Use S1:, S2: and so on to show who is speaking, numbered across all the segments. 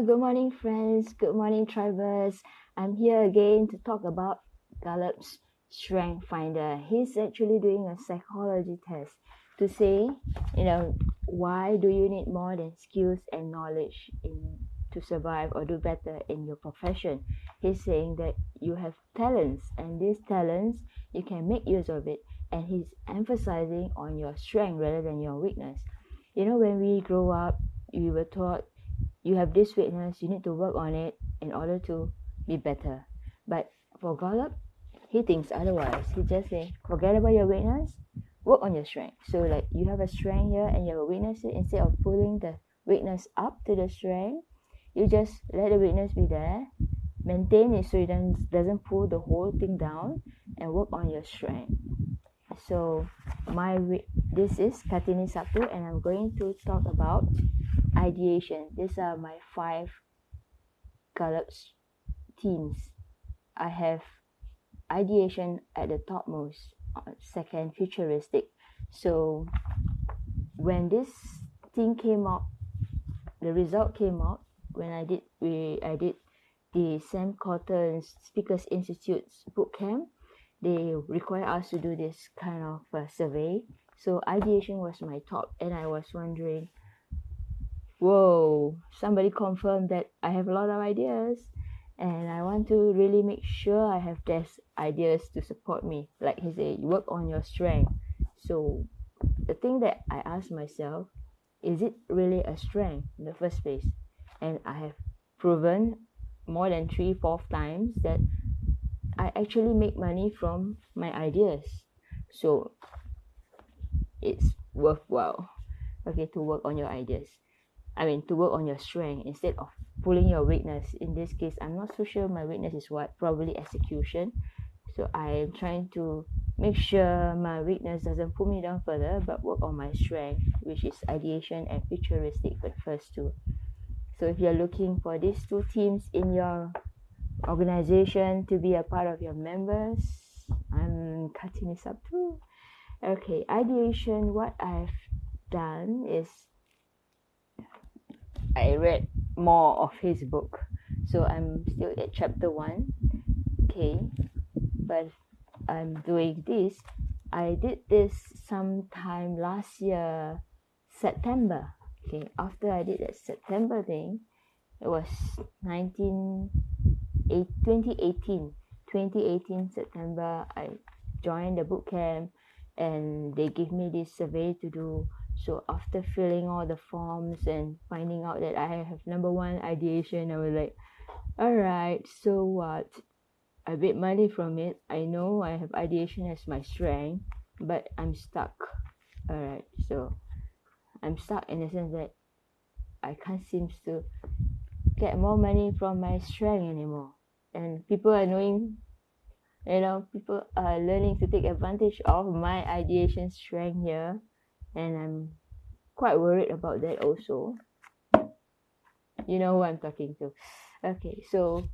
S1: Good morning, friends. Good morning, tribers. I'm here again to talk about Gallup's Strength Finder. He's actually doing a psychology test to say, why do you need more than skills and knowledge to survive or do better in your profession? He's saying that you have talents, and these talents, you can make use of it. And he's emphasizing on your strength rather than your weakness. When we grow up, we were taught you have this weakness, you need to work on it in order to be better. But for Gallup, he thinks otherwise. He just say, forget about your weakness, work on your strength. So like you have a strength here and you have a weakness here, instead of pulling the weakness up to the strength, you just let the weakness be there, maintain it so it doesn't pull the whole thing down, and work on your strength. So this is Kartini Sabtu, and I'm going to talk about ideation. These are my 5 Gallup themes. I have ideation at the topmost, second futuristic. So when this thing came out, the result came out when I did the Sam Cotton's Speakers Institute's boot camp. They require us to do this kind of survey. So ideation was my top, and I was wondering, whoa, somebody confirmed that I have a lot of ideas, and I want to really make sure I have these ideas to support me. Like he said, work on your strength. So the thing that I asked myself, is it really a strength in the first place? And I have proven more than 3-4 times that I actually make money from my ideas. So it's worthwhile, to work on your ideas. To work on your strength instead of pulling your weakness. In this case, I'm not so sure my weakness is what, probably execution. So I'm trying to make sure my weakness doesn't pull me down further, but work on my strength, which is ideation and futuristic, the first two. So if you're looking for these 2 teams in your organization to be a part of your members, I'm cutting this up too. Okay, ideation, what I've done is I read more of his book. So I'm still at chapter 1. Okay, but I'm doing this. I did this sometime last year, September. Okay, after I did that September thing, it was 2018 September. I joined the boot camp, and they gave me this survey to do. So after filling all the forms and finding out that I have number 1 ideation, I was like, all right, so what? I made money from it. I know I have ideation as my strength, but I'm stuck. All right, so I'm stuck in the sense that I can't seem to get more money from my strength anymore. And people are people are learning to take advantage of my ideation strength here, and I'm quite worried about that also. You know who I'm talking to. Okay, so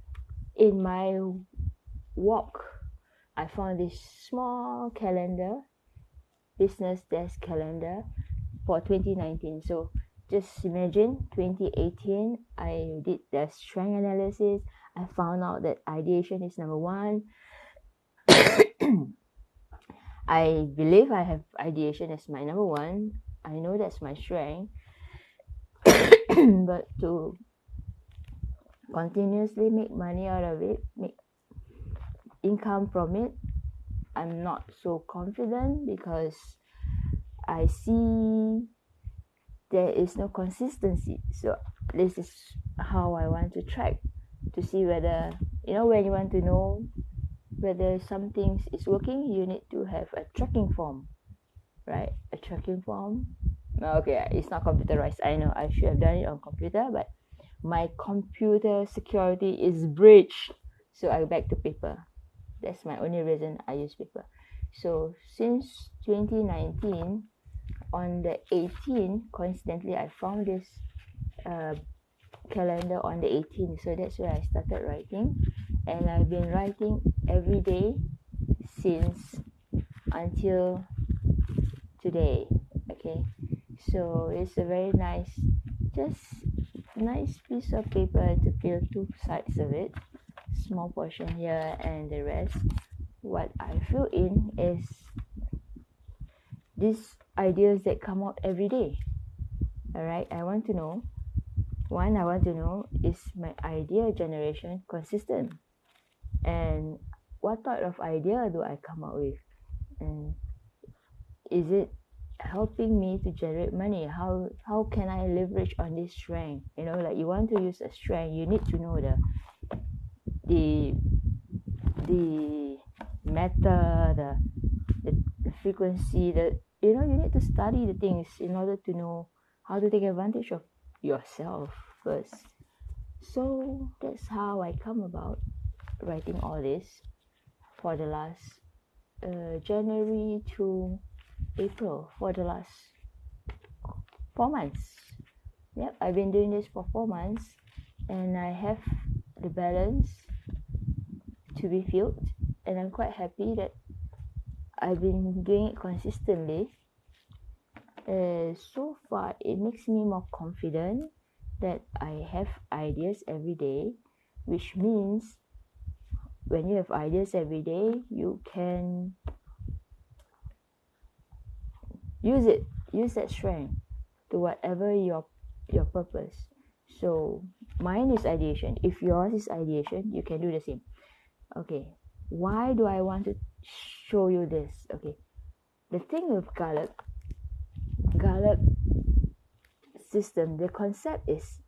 S1: in my walk, I found this small calendar, business desk calendar for 2019. So just imagine 2018, I did the strength analysis. I found out that ideation is number 1. I believe I have ideation as my number 1. I know that's my strength. But to continuously make money out of it, make income from it, I'm not so confident because I see there is no consistency. So this is how I want to track to see whether, when you want to know whether something is working, you need to have a tracking form, right? A tracking form. Okay, it's not computerized. I know I should have done it on computer, but my computer security is breached, so I back to paper. That's my only reason I use paper. So since 2019, on the 18th, coincidentally, I found this calendar on the 18th. So that's where I started writing, and I've been writing every day since until today. Okay, so it's a very nice, just nice piece of paper to fill two sides of it, small portion here and the rest. What I fill in is these ideas that come out every day. Alright, I want to know, is my idea generation consistent? And what type of idea do I come up with? And is it helping me to generate money? How can I leverage on this strength? You know, like you want to use a strength, you need to know the matter, the frequency, you need to study the things in order to know how to take advantage of yourself first. So that's how I come about writing all this for the last January to April, for the last 4 months. Yep, I've been doing this for 4 months, and I have the balance to be filled, and I'm quite happy that I've been doing it consistently. So far, it makes me more confident that I have ideas every day, which means when you have ideas every day, you can use that strength to whatever your purpose. So mine is ideation. If yours is ideation, you can do the same. Okay, why do I want to show you this? Okay, the thing with Gallup system, the concept is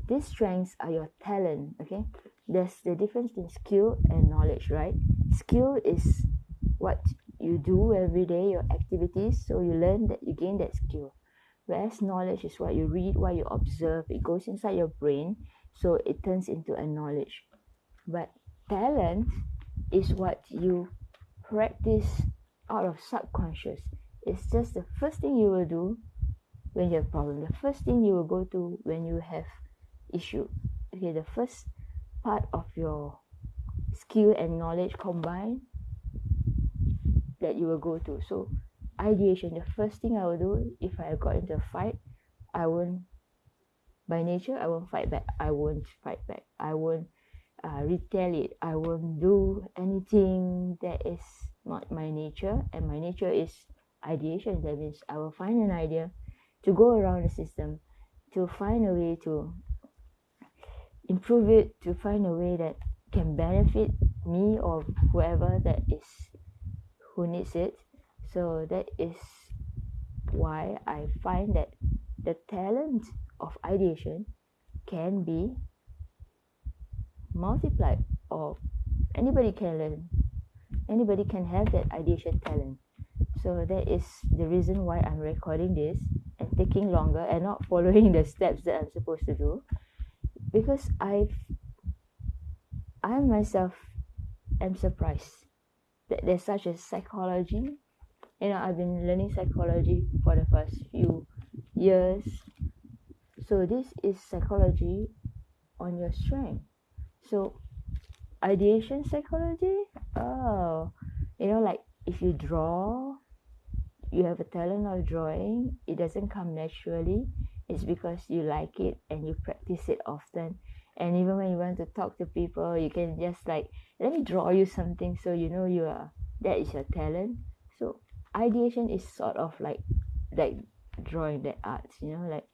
S1: these strengths are your talent. Okay, there's the difference in skill and knowledge, right? Skill is what you do every day, your activities, so you learn that, you gain that skill. Whereas knowledge is what you read, what you observe, it goes inside your brain, so it turns into a knowledge. But talent is what you practice out of subconscious. It's just the first thing you will do when you have a problem, the first thing you will go to when you have issue. Okay, the first part of your skill and knowledge combined that you will go to. So ideation, the first thing I will do if I got into a fight, I won't fight back. I won't retaliate. I won't do anything that is not my nature, and my nature is ideation. That means I will find an idea to go around the system, to find a way to improve it, to find a way that can benefit me or whoever who needs it. So that is why I find that the talent of ideation can be multiplied, or anybody can learn. Anybody can have that ideation talent. So that is the reason why I'm recording this and taking longer and not following the steps that I'm supposed to do, because I myself am surprised that there's such a psychology. I've been learning psychology for the past few years. So this is psychology on your strength. So ideation psychology, like if you draw, you have a talent of drawing, it doesn't come naturally. It's because you like it and you practice it often. And even when you want to talk to people, you can just like, let me draw you something, so that is your talent. So ideation is sort of like drawing, that arts, like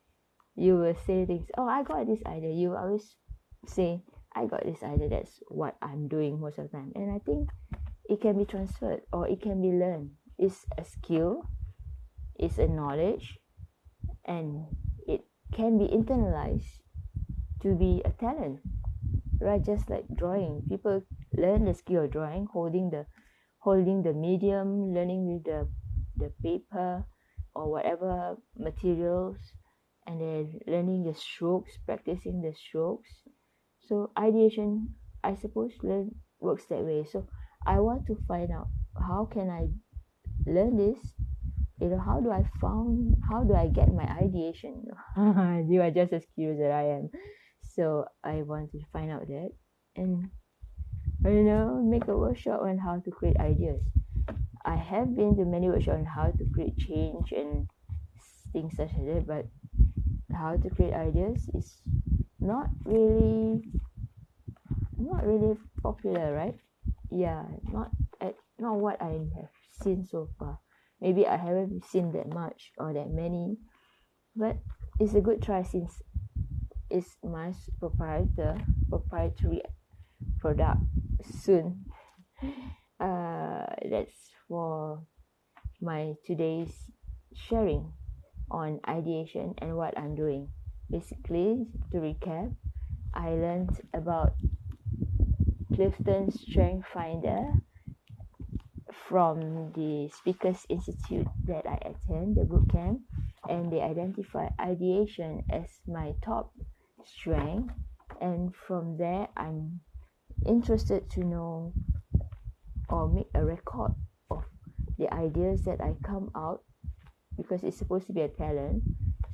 S1: you will say things, oh, I got this idea. You always say, I got this idea. That's what I'm doing most of the time. And I think it can be transferred, or it can be learned. It's a skill, it's a knowledge, and it can be internalized to be a talent, right? Just like drawing, people learn the skill of drawing, holding the medium, learning with the paper or whatever materials, and then learning the strokes, practicing the strokes. So ideation, I suppose, works that way. So I want to find out, how can I learn this? How do I get my ideation? You are just as curious as I am. So I want to find out that, and make a workshop on how to create ideas. I have been to many workshops on how to create change and things such as that, but how to create ideas is not really popular, right? Yeah, not what I have seen so far. Maybe I haven't seen that much or that many, but it's a good try since it's my proprietary product soon. That's for my today's sharing on ideation and what I'm doing. Basically, to recap, I learned about Clifton Strength Finder from the Speakers Institute that I attend, the bootcamp, and they identify ideation as my top strength. And from there, I'm interested to know or make a record of the ideas that I come out, because it's supposed to be a talent.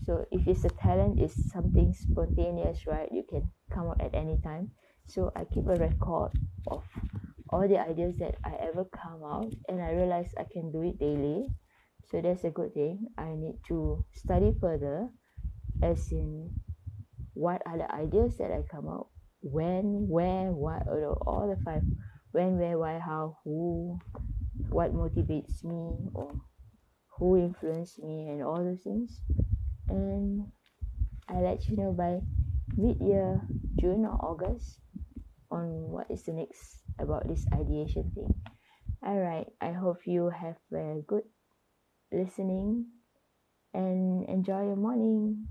S1: So if it's a talent, it's something spontaneous, right? You can come out at any time. So I keep a record of all the ideas that I ever come out, and I realize I can do it daily. So that's a good thing. I need to study further, as in what are the ideas that I come out, when, where, what, all the 5: when, where, why, how, who, what motivates me, or who influenced me, and all those things. And I let you know by mid-year, June or August, on what is the next about this ideation thing. Alright, I hope you have a good listening and enjoy your morning.